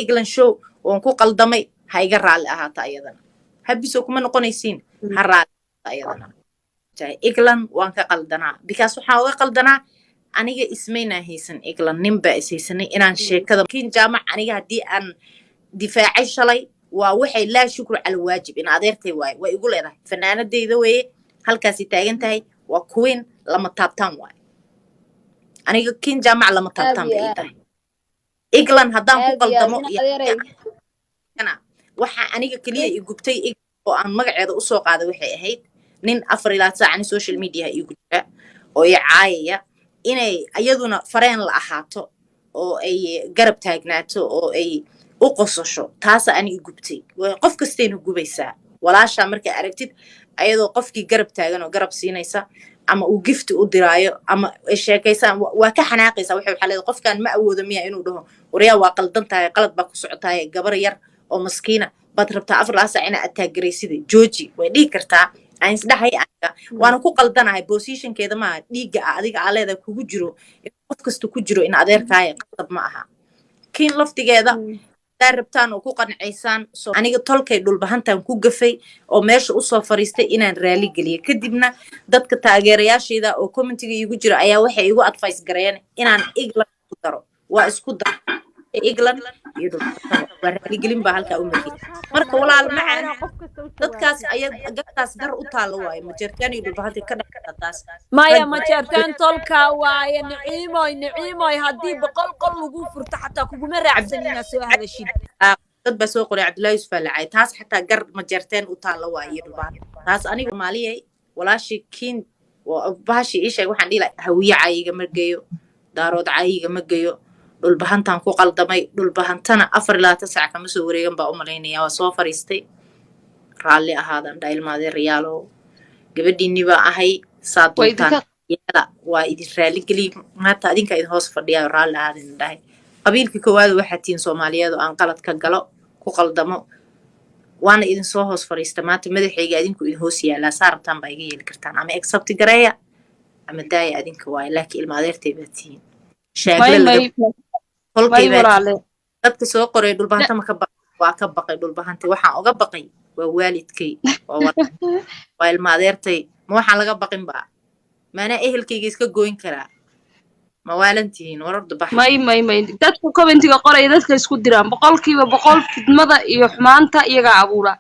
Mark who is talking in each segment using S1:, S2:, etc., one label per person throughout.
S1: England show وانكو قلدمي هايقا رالي أهاتا أيضا هبسو كما نقونيسين هرالي أيضا England وانكا قلدنا بكاسو حاوة قلدنا أنيقا اسمينا هيسن England نمبا اسيسني إنان شيكا كين جامع أنيقا هدي أن دفاعي شلي ووحي لا شكر على الواجب إن أديرتي واي ويقول إذا فنانة دي ذوي هالكاسي تاجنتهي وكوين لما تابتان واي أنيقا كين جامع لما تابتان بإيداي England هدان كو قلدمو أنا waxa aniga kaliya i gubtay oo aan magaceeda u soo qaaday waxay ahayd nin 4 saac social media igu jira oo ay caayaya inay ayaduna fareen la ahaato oo ay garab taagnaato oo ay u qosasho taas aniga gubtay qof kasteena gubaysaa walaasha markay aragtid ayadoo qofkii garab taagan oo garab siinaysa ama uu gift u diraayo ama sheekaysan waa ka xanaaqaysa waxay xaleed qofkan ma awoodo miya inuu dhaho wariya waa qaldan tahay qalad baa ku socotaay gabar yar oo maskiina bad rabtaa 4 saac ina ataagreysid jooji way dhig kartaa aan isdhahay aniga waana ku qaldanahay positionkeeda ma dhiiga adiga aleeda kugu jiro qof kasta ku jiro in adeerkaaga qalad ma aha kiin laftigeeda rabtaan oo ku qancaysan soo aniga tolkay dhulbahantan ku gafay oo meesha u soo fariistay inaan raali galiyo kadibna dadka taageerayaasheeda oo commentiga igu jiro ayaa waxay igu advice gareeyeen inaan England ku daro waa isku daro England iyo raali gelin baa halka u markay marka walaal macaan dadkaas ayaa gabtaas gar u taalo waay ma jirtaan iyo dhulbahantay ka dhaqataas
S2: maya ma jirtaan tolka waay niciimoy hadii boqol qol lagu furto xataa kuguma raacsan inaad soo hadashid
S1: dad ba soo qoray Cabdullaahi Yusuf Alcay taas xataa gar ma jirtaan u taalo waay iyo dhulbahantay taas aniga maaliyay walaashi kiin oo baashi ishay waxaan dhilay hawiye caayiga ma geeyo daarood caayiga ma geeyo dhulbahantan ku qaldamay dhulbahantana 4 saac kama soo wareegan baa u maleynaya waa soo fariistay raalli ahaadan dhaylmaade riyaalo gabadhiini baa ahay saaduntan yada waa idin raali gali maanta adinka idin hoos fadhiya raalli ahaadan dhahay qabiilkii koowaad waxa tiin Soomaaliyeed oo aan qalad ka galo ku qaldamo waana idin soo hoos fariista maanta madaxayga adinku idin hoos yaala saartan baa iga yeeli kartaan ama accept gareeya ama daaya adinka waa laakiin ilmaadeertay baatiin sheegay dadka soo qoray dhulbahanta ma ka waa ka baqay dhulbahanta waxaan uga baqay waa waalidkay waa ilmaadeertay ma waxaan laga baqin baa maana ehelkayga iska gooyn karaa ma waalantiin wararda bax
S3: may dadku commentiga qoray dadka isku diraan boqolkiiba boqol fidmada iyo xumaanta iyaga abuura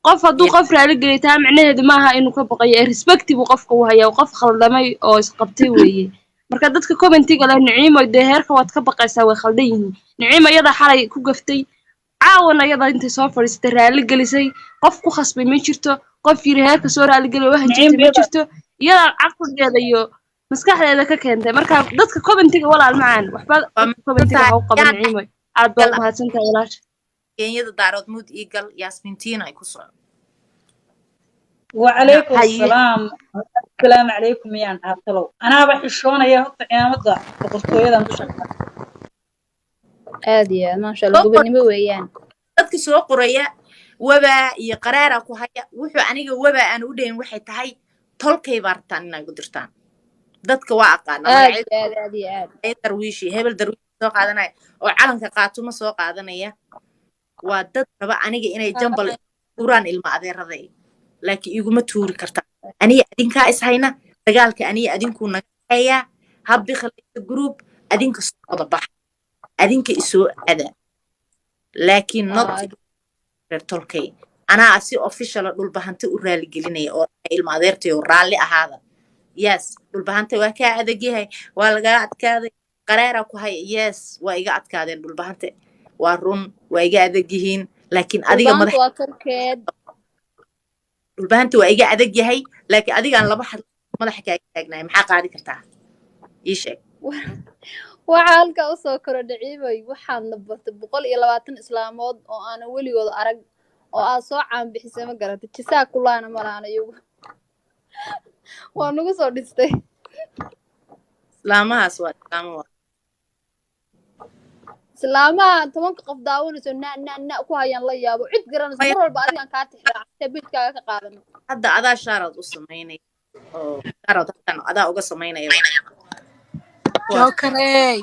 S3: qof hadduu qof raali geliyaa macnaheedu maaha inuu ka baqayo respect buu qofka u hayaa qof khaldamay oo isqabtay weeye marka dadka commentiga la niciimo de heerka wad ka baqaysaa way khaldan yihiin niciimo iyada xalay ku gaftay caawana iyada inta soo fariistay raali gelisay qof ku khasbay ma jirto qof yiri heerka soo raali geliyo wax jirto ma jirto iyada aqligeeda iyo maskaxdeeda ka keentay marka dadka commentiga walaal macaan waxba commentiga ha u qaban niciimo aad baa mahadsantahay walaasha
S1: Kenyada daarood mood eagle Yasmintina ay ku soo
S4: وعليكم السلام السلام عليكم يا عبدالله أنا بحشون يا هط عمدا بقصتي هذا مش
S5: عادي ما شاء الله قبل نبويان
S1: dadka soo qoraya waba iyo qaraara ku haya wuxuu aniga waba aan u dhayn waxay tahay tolkay bartaan inay ku dirtaan dadka waa aqaan
S5: aad
S1: darwiishi hebel darwiishi soo qaadanaya oo calanka qaatuma soo qaadanaya waa dad raba aniga inay jambal uraan ilma adeeraday laakiin iguma tuuri kartaa aniga adinka is hayna dagaalka aniga adinku nagaya habbi khalida group adinka soo bax adinka isoo ada laakiin not tolkay ana asi official dhulbahanta u raali gelinaya oo ilma adeertay oo raali ahaada yes dhulbahanta waa ka adagyahay waa laga adkaaday qaraara ku hay yes waa iga adkaadeen dhulbahanta waa run waa iga adagyihiin laakiin adiga madax dhulbahanta waa iga adag yahay laakiin adiga aan laba xad madax ka taagnaay maxaa qaadi kartaa ii sheeg
S5: waxa halka u soo koro dhiciibay waxaan nabartay 120 islaamood oo aan weligood arag oo aan soo caan bixisay ma garatay jisaa kulaana malaana iyagu waa nagu soo dhistay
S1: islaamahaas waa
S5: islaamaha 10 qof daawanayso na ku hayaan la yaabo cid garanayso mar walba adigan ka tixraac bidkaaga ka qaadano
S1: hadda adaa shaarad u sameynay oo shaarad tan adaa uga sameynay
S2: jokarey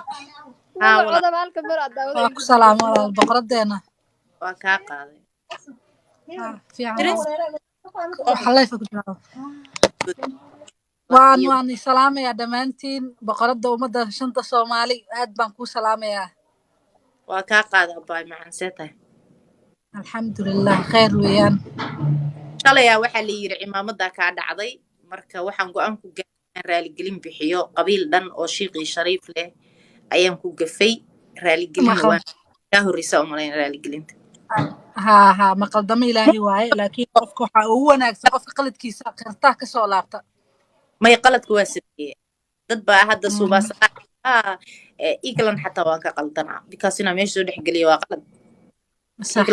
S1: ها ولا
S5: magacooda halka mar aad daawada
S6: waa ku salaamo walaal boqoradeena
S1: waa kaa qaaday
S6: fiican
S1: Tris
S6: waxa leefa ku jira
S1: iyo
S6: waan salaamayaa dhammaantiin boqorada ummadda shanta Soomaali aad baan ku salaamayaa
S1: waa kaa qaaday baay macaan seetay
S6: alxamdulillah khayr weeyaan
S1: shalaya waxaa la yiri cimaamada kaa dhacday marka waxaan go'aan ku gaaray raali gelin bixiyo qabiil dhan oo shiiqi shariif leh ayaan ku gafay raali gelin waan ka horreysa umaleyn raali gelinta
S6: ha ma qaldamo ilaahay waaye laakiin qofka waxa ugu wanaagsan qofka qaladkiisa qartaa ka soo laabta
S1: may qaladku waa sameeyay dad baa hadda suubaasa iglan xataa waa ka qaldanaa because inaa meesha soo dhex geliyo waa qalad
S6: sax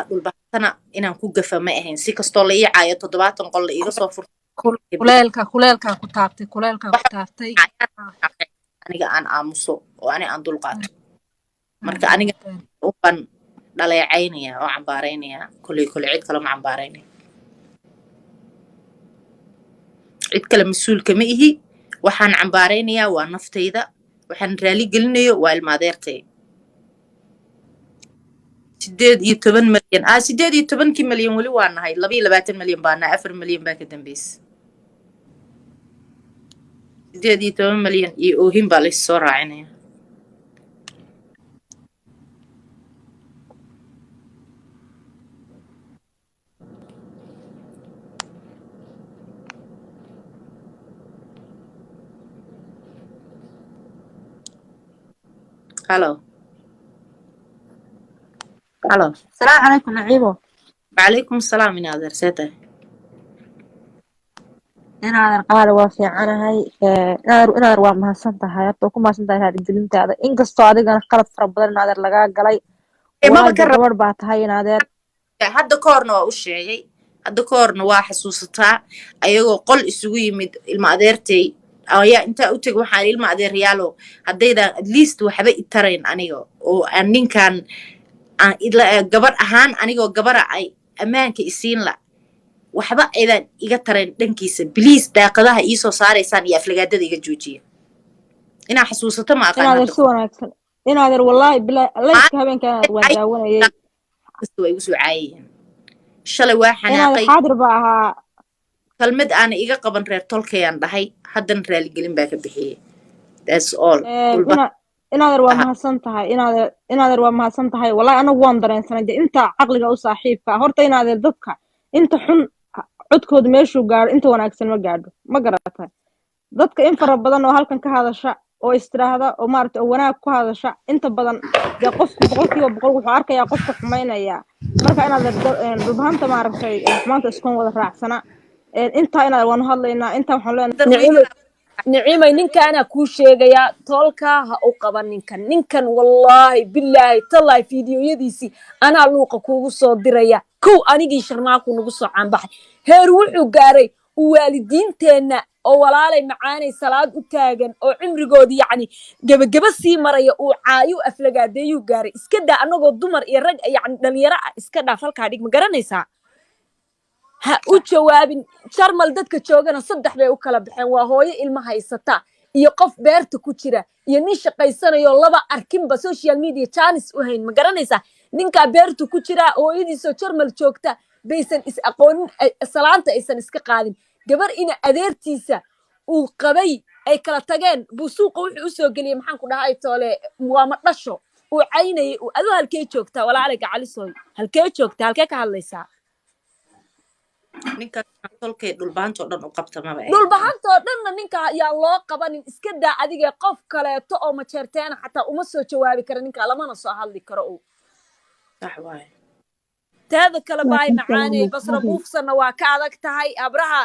S1: dhulbaxantana inaan ku gafa ma ahayn si kastoo la ii caayo 70 qol la iiga soo furtay
S6: kuleelka ku taabtay
S1: aniga aan aamuso oo aan dulqaato marka aniga uban dhaleecaynaya oo cambaaraynaya kulay cid kale ma cambaaraynaya cid kale mas'uulka ma ihi waxaan cambaaraynayaa waa naftayda waxaan raali gelinayo waa ilmaadeertay 18 milyan 18 milyan wali waa nahay 22 milyan baana 4 milyan baa ka dambeysay 18 milyan iyo oohin baa la soo raacinaya Hello.
S7: السلام عليكم نعيمو
S1: وعليكم السلام يا ناظر سيته
S7: أنا قال وافي عنها أنا روى ما سنتها يبقى كم ما سنتها هذه الجلنت هذا إنك استوعد أنا قلب فربنا ناظر لقى قلي
S1: ما بكرر
S7: واحد بعتها ناظر
S1: هذا كورنا وشيء هذا كورنا واحد حسوستها أيوة قل إسوي مد المقدرتي أو يا أنت أوتك وحالي المقدر ريالو هذا ليست وحبي ترين أنيو وأنين كان gabar ahaan anigoo gabara ay ammaanka isiin la waxba aydan iga tareen dhankiisa please daaqadaha ii soo saaraysaan iyo aflagaadada iga joojiya inaa xasuusato ma aqaan
S7: si wanaagsan inaadeer wallahi bilaa layska habeenkan waa daawanayay
S1: way igu soo caayeen shalay waa xanaaqay
S7: xaadir baa ahaa
S1: kalmad aan iga qaban reer tolkayaan dhahay haddan raali gelin baa ka bixiyay that's all
S7: inaadeer waa mahadsan tahay inaadeer waa mahadsan tahay wallahi anagu waan dareensanay inta caqliga u saaxiibka horta inaadeer dadka inta xun codkooda meeshuu gaadho inta wanaagsan ma gaadho ma garatay dadka in fara badan oo halkan ka hadasha oo istiraahda oo maaragtay oo wanaag ku hadasha inta badan dee qofku 100% wuxuu arkayaa qofka xumaynaya marka inaadeer dhulbahanta maaragtay xumaanta iskoon wada raacsana inta inaadeer waanu hadlaynaa inta waxaan leenahay
S2: نعيمة نينك أنا كوشيغيا تولكا هأقبا نينكن والله بالله تالله فيديو يديسي أنا لوقا كوغو صدريا كو أنيجي شرماكو نغسو عن بحي هيروحو قاري والدين تينا أو walaalay macaanay salaad u taagan oo cimrigoodii yani gabagaba sii maraya oo caayo aflagaadeeyu gaaray iska daa anagoo dumar iyo rag yani dhalinyaro ah iska dhaaf halkaa dhig ma garanaysaa ha u jawaabin jarmal dadka joogana saddex bay u kala baxeen waa hooyo ilma haysata iyo qof beerta ku jira iyo nin shaqaysanayo laba arkinba social media channels u hayn ma garanaysaa ninkaa beerta ku jira hooyadiisoo jarmal joogta baysan is aqoonin salaanta aysan iska qaadin gabar ina adeertiisa uu qabay ay kala tageen buu suuqa wuxuu u soo geliyay maxaan ku dhahay toole waa ma dhasho uu caynayay uu adoo halkee joogtaa walaalay gacalisooy halkee joogtaa halkee ka hadlaysaa
S1: ninka tolkay dhulbaantoo dhan u qabta maba
S2: dhulbaantoo dhanna ninka yaa loo qabanin iska daa adiga qof kaleeto oo majeerteena xataa uma soo jawaabi kara ninka lamana soo hadli karo uu
S1: sax waaye
S2: teeda kale baay macaanay basra buufsana waa ka adag tahay abraha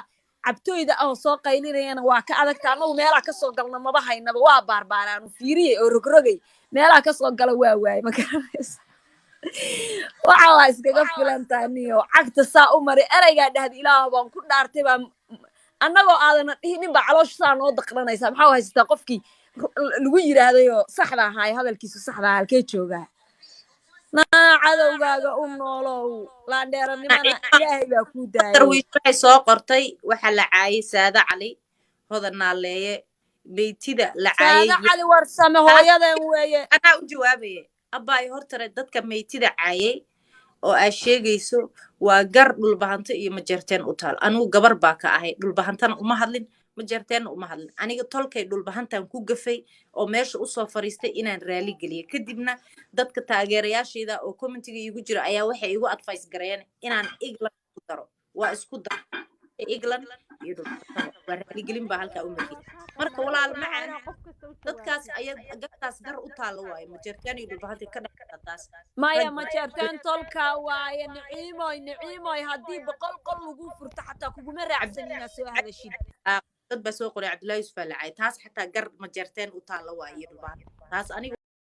S2: cabtooyda ah oo soo qaylinayana waa ka adag tahay anagu meelaha ka soo galna maba haynaba waa baarbaaraanu fiiriyey oo rogrogay meelaha ka soo gala waa waay ma garanaysa waxa waa iskaga filan tahay niyo cagta saa u mari eraygaa dhahda ilaah baan ku dhaartay baa annagoo aadana dhihinin baa caloosha saa noo daqranaysaa maxaa haysataa qofkii lagu yidhaahdayoo saxda ahaay hadalkiisu saxda ahaa halkee joogaa naa cadowgaaga u noolow laandheeranimana ilaahay baa kuu daayay
S1: darwiish waxay soo qortay waxa la caayay saada cali hodan naaleeye meytida la
S2: saada
S1: caayay
S2: cali warsame hooyadan weeye
S1: anaa u jawaabaya abbaay hortare dadka meytida caayay oo aad sheegayso waa gar dhulbahanto iyo majeerteen u taal anigu gabar baa ka ahay dhulbahantana uma hadlin majeerteenna uma hadlin aniga tolkay dhulbahantan ku gafay oo meesha usoo fariistay inaan raali geliyo kadibna dadka taageerayaashayda oo commentiga iigu jira ayaa waxay igu advice gareeyeen inaan England ku daro waa isku daro England iyo dhulbahantana waa raali gelin baa halkaa u mariyay marka walaal macaan dadkaas ayaa dadkaas gar u taalo waaye majeerteen iyo dhulbahanta ka dhaqataas
S2: maya majeerteen tolka waaye niciimoy haddii boqol qol lagu furto xataa kuguma raacsan inaad soo hadashid
S1: dad baa soo qoray Cabdullaahi Yusuf Alcay taas xataa gar majeerteen u taalo waaye dhulbahanta taas aniga